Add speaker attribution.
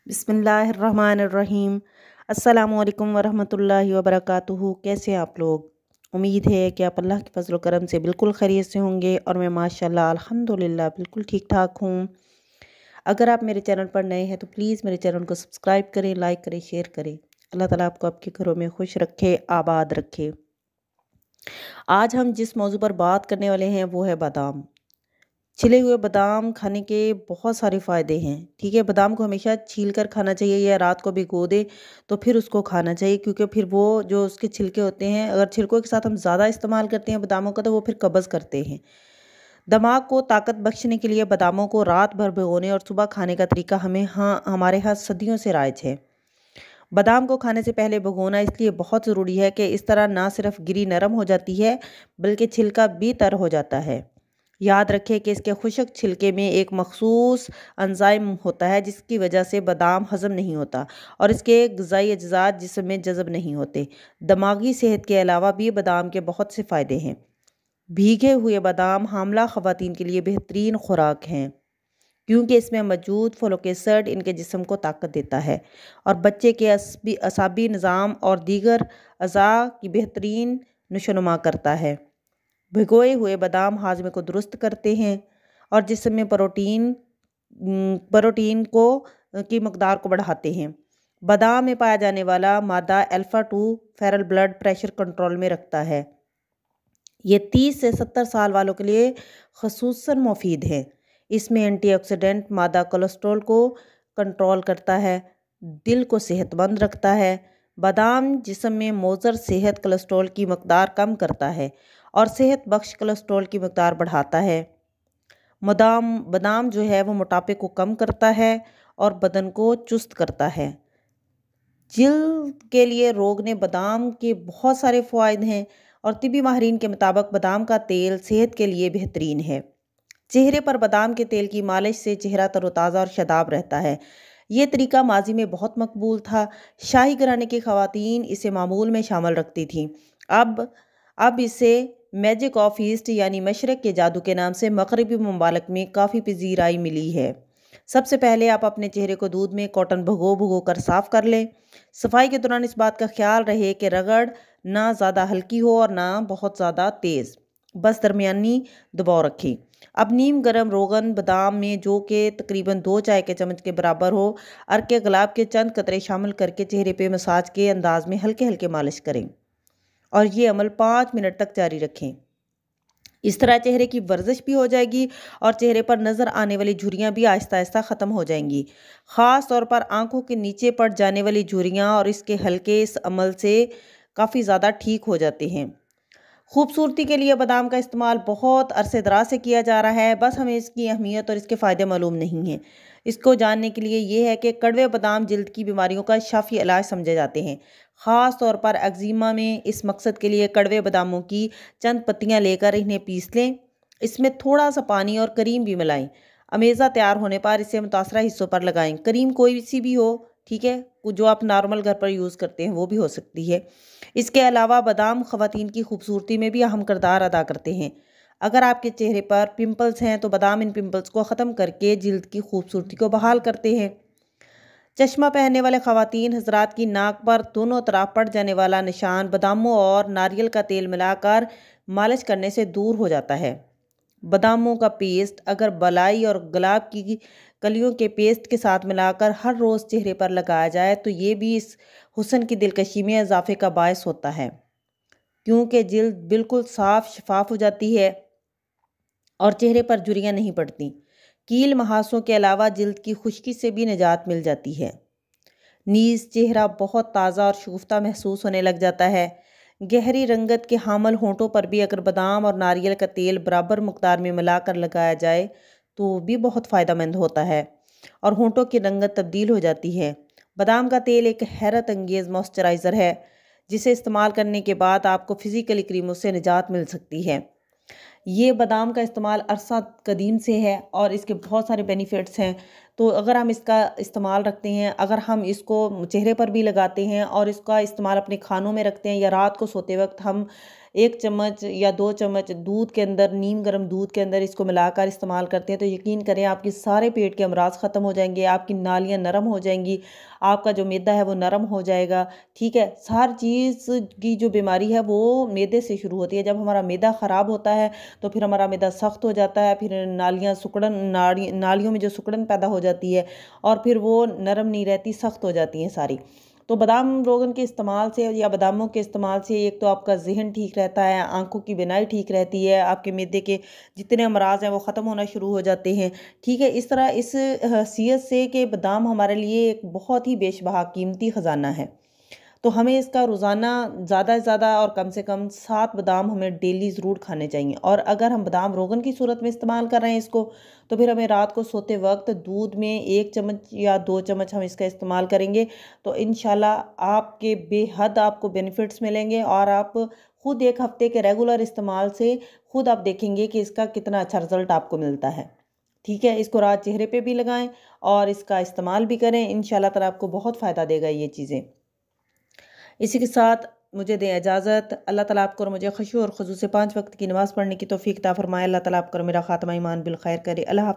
Speaker 1: बिस्मिल्लाहिर्रहमानिर्रहीम। अस्सलामुअलैकुम वरहमतुल्लाहि वबरकातुहू। कैसे हैं आप लोग? उम्मीद है कि आप अल्लाह के फजल करम से बिल्कुल खैरियत से होंगे और मैं माशाल्लाह अल्हम्दुलिल्लाह बिल्कुल ठीक ठाक हूँ। अगर आप मेरे चैनल पर नए हैं तो प्लीज़ मेरे चैनल को सब्सक्राइब करें, लाइक करें, शेयर करें। अल्लाह ताला आपको आपके घरों में खुश रखे, आबाद रखे। आज हम जिस मौजू पर बात करने वाले हैं वो है बादाम। छिले हुए बादाम खाने के बहुत सारे फ़ायदे हैं। ठीक है, बादाम को हमेशा छील कर खाना चाहिए या रात को भिगो दे तो फिर उसको खाना चाहिए, क्योंकि फिर वो जो उसके छिलके होते हैं, अगर छिलकों के साथ हम ज़्यादा इस्तेमाल करते हैं बादामों का तो वो फिर कब्ज़ करते हैं। दिमाग को ताकत बख्शने के लिए बादामों को रात भर भिगोने और सुबह खाने का तरीका हमारे यहाँ सदियों से राइज है। बादाम को खाने से पहले भिगोना इसलिए बहुत ज़रूरी है कि इस तरह ना सिर्फ गिरी नरम हो जाती है बल्कि छिलका भी तर हो जाता है। याद रखें कि इसके खुश्क छिलके में एक मखसूस एंजाइम होता है जिसकी वजह से बादाम हज़म नहीं होता और इसके ग़िज़ाई अज्जात जिस्म में जज़ब नहीं होते। दिमागी सेहत के अलावा भी बादाम के बहुत से फ़ायदे हैं। भीगे हुए बादाम हामला ख़वातीन के लिए बेहतरीन खुराक हैं, क्योंकि इसमें मौजूद फोलिक एसिड इनके जिस्म को ताकत देता है और बच्चे के असाबी निज़ाम और दीगर अज़ा की बेहतरीन नशोनुमा करता है। भिगोए हुए बादाम हाजमे को दुरुस्त करते हैं और जिस्म में प्रोटीन की मकदार को बढ़ाते हैं। बादाम में पाया जाने वाला मादा alpha 2 Feral blood pressure control में रखता है। ये 30 से 70 साल वालों के लिए ख़ुसूसन मुफीद है। इसमें एंटीऑक्सीडेंट मादा कोलेस्ट्रॉल को कंट्रोल करता है, दिल को सेहतमंद रखता है। बादाम जिस्म में मोज़र सेहत कोलेस्ट्रॉल की मकदार कम करता है और सेहत बख्श कोलेस्ट्रॉल की मकदार बढ़ाता है। बादाम जो है वो मोटापे को कम करता है और बदन को चुस्त करता है। जिल्द के लिए रोगने बादाम के बहुत सारे फ़वाइद हैं और तिबी माहिरीन के मुताबिक बादाम का तेल सेहत के लिए बेहतरीन है। चेहरे पर बादाम के तेल की मालिश से चेहरा तरोताज़ा और शदाब रहता है। ये तरीका माजी में बहुत मकबूल था। शाही घराने की ख़वातीन इसे मामूल में शामिल रखती थीं। अब इसे मैजिक ऑफ ईस्ट यानी मशरक़ के जादू के नाम से मगरबी ममालिक में काफ़ी पजीराई मिली है। सबसे पहले आप अपने चेहरे को दूध में कॉटन भिगो कर साफ़ कर लें। सफाई के दौरान इस बात का ख्याल रहे कि रगड़ ना ज़्यादा हल्की हो और ना बहुत ज़्यादा तेज़, बस दरमियानी दबाव रखें। अब नीम गर्म रोगन बादाम में, जो कि तकरीबन 2 चाय के चम्मच के बराबर हो, अर्के गुलाब के चंद कतरे शामिल करके चेहरे पे मसाज के अंदाज में हल्के हल्के मालिश करें और ये अमल 5 मिनट तक जारी रखें। इस तरह चेहरे की वर्जिश भी हो जाएगी और चेहरे पर नज़र आने वाली झुर्रियाँ भी आहिस्ता आहिस्ता ख़त्म हो जाएंगी। ख़ास तौर पर आंखों के नीचे पड़ जाने वाली झुर्रियाँ और इसके हल्के इस अमल से काफ़ी ज़्यादा ठीक हो जाते हैं। खूबसूरती के लिए बादाम का इस्तेमाल बहुत अरसे दराज से किया जा रहा है, बस हमें इसकी अहमियत और इसके फ़ायदे मालूम नहीं हैं। इसको जानने के लिए ये है कि कड़वे बादाम जिल्द की बीमारियों का शाफ़ी इलाज समझे जाते हैं। ख़ास तौर पर एक्जिमा में इस मकसद के लिए कड़वे बादामों की चंद पत्तियां लेकर इन्हें पीस लें। इसमें थोड़ा सा पानी और करीम भी मिलाएं। अमेज़ा तैयार होने पर इसे मुतासरा हिस्सों पर लगाएं। करीम कोई सी भी हो, ठीक है, जो आप नॉर्मल घर पर यूज़ करते हैं वो भी हो सकती है। इसके अलावा बादाम ख़वातीन की खूबसूरती में भी अहम किरदार अदा करते हैं। अगर आपके चेहरे पर पिंपल्स हैं तो बादाम इन पिंपल्स को ख़त्म करके जिल्द की खूबसूरती को बहाल करते हैं। चश्मा पहनने वाले ख़वातीन हजरात की नाक पर दोनों तरफ पड़ जाने वाला निशान बादामों और नारियल का तेल मिलाकर मालिश करने से दूर हो जाता है। बादामों का पेस्ट अगर बलाई और गुलाब की कलियों के पेस्ट के साथ मिलाकर हर रोज़ चेहरे पर लगाया जाए तो ये भी इस हुस्न की दिलकशी में इजाफे का बायस होता है, क्योंकि जिल्द बिल्कुल साफ शफाफ हो जाती है और चेहरे पर झुर्रियाँ नहीं पड़ती। कील महासों के अलावा जिल्द की खुश्की से भी निजात मिल जाती है। नीज़ चेहरा बहुत ताज़ा और शगुफ्ता महसूस होने लग जाता है। गहरी रंगत के हामल होंठों पर भी अगर बादाम और नारियल का तेल बराबर मकदार में मिलाकर लगाया जाए तो भी बहुत फ़ायदेमंद होता है और होंठों की रंगत तब्दील हो जाती है। बादाम का तेल एक हैरत अंगेज़ मॉइस्चराइज़र है जिसे इस्तेमाल करने के बाद आपको फ़िज़िकली क्रीमों से निजात मिल सकती है। ये बादाम का इस्तेमाल अरसा कदीम से है और इसके बहुत सारे बेनिफिट्स हैं। तो अगर हम इसका इस्तेमाल रखते हैं, अगर हम इसको चेहरे पर भी लगाते हैं और इसका इस्तेमाल अपने खानों में रखते हैं या रात को सोते वक्त हम 1 चम्मच या 2 चम्मच दूध के अंदर, नीम गर्म दूध के अंदर इसको मिलाकर इस्तेमाल करते हैं तो यकीन करें आपके सारे पेट के अमराज ख़त्म हो जाएंगे, आपकी नालियाँ नरम हो जाएंगी, आपका जो मैदा है वो नरम हो जाएगा। ठीक है, हर चीज़ की जो बीमारी है वो मैदे से शुरू होती है। जब हमारा मैदा ख़राब होता है तो फिर हमारा मैदा सख्त हो जाता है, फिर नालियाँ सिकुड़न, नालियों में जो सिकुड़न पैदा हो जाती है और फिर वो नरम नहीं रहती, सख्त हो जाती हैं सारी। तो बादाम रोगन के इस्तेमाल से या बादामों के इस्तेमाल से एक तो आपका ज़हन ठीक रहता है, आंखों की बीनाई ठीक रहती है, आपके मैदे के जितने अमराज हैं वो ख़त्म होना शुरू हो जाते हैं। ठीक है, इस तरह इस हैसियत से कि बादाम हमारे लिए एक बहुत ही बेशबहा कीमती ख़जाना है। तो हमें इसका रोज़ाना ज़्यादा से ज़्यादा और कम से कम 7 बादाम हमें डेली ज़रूर खाने चाहिए। और अगर हम बादाम रोगन की सूरत में इस्तेमाल कर रहे हैं इसको, तो फिर हमें रात को सोते वक्त दूध में 1 चम्मच या 2 चम्मच हम इसका इस्तेमाल करेंगे तो इंशाल्लाह आपके बेहद आपको बेनिफिट्स मिलेंगे और आप खुद 1 हफ्ते के रेगुलर इस्तेमाल से खुद आप देखेंगे कि इसका कितना अच्छा रिज़ल्ट आपको मिलता है। ठीक है, इसको रात चेहरे पे भी लगाएं और इसका इस्तेमाल भी करें, इंशाल्लाह ताला आपको बहुत फ़ायदा देगा ये चीज़ें। इसी के साथ मुझे दें इजाज़त। अल्लाह ताला आपको और मुझे खुशू और खुजू से 5 वक्त की नमाज़ पढ़ने की तौफ़ीक अता फ़रमाए। अल्लाह ताला आपको और मेरा ख़ात्मा ईमान बिल खैर करे। अल्लाह हाफ़िज़।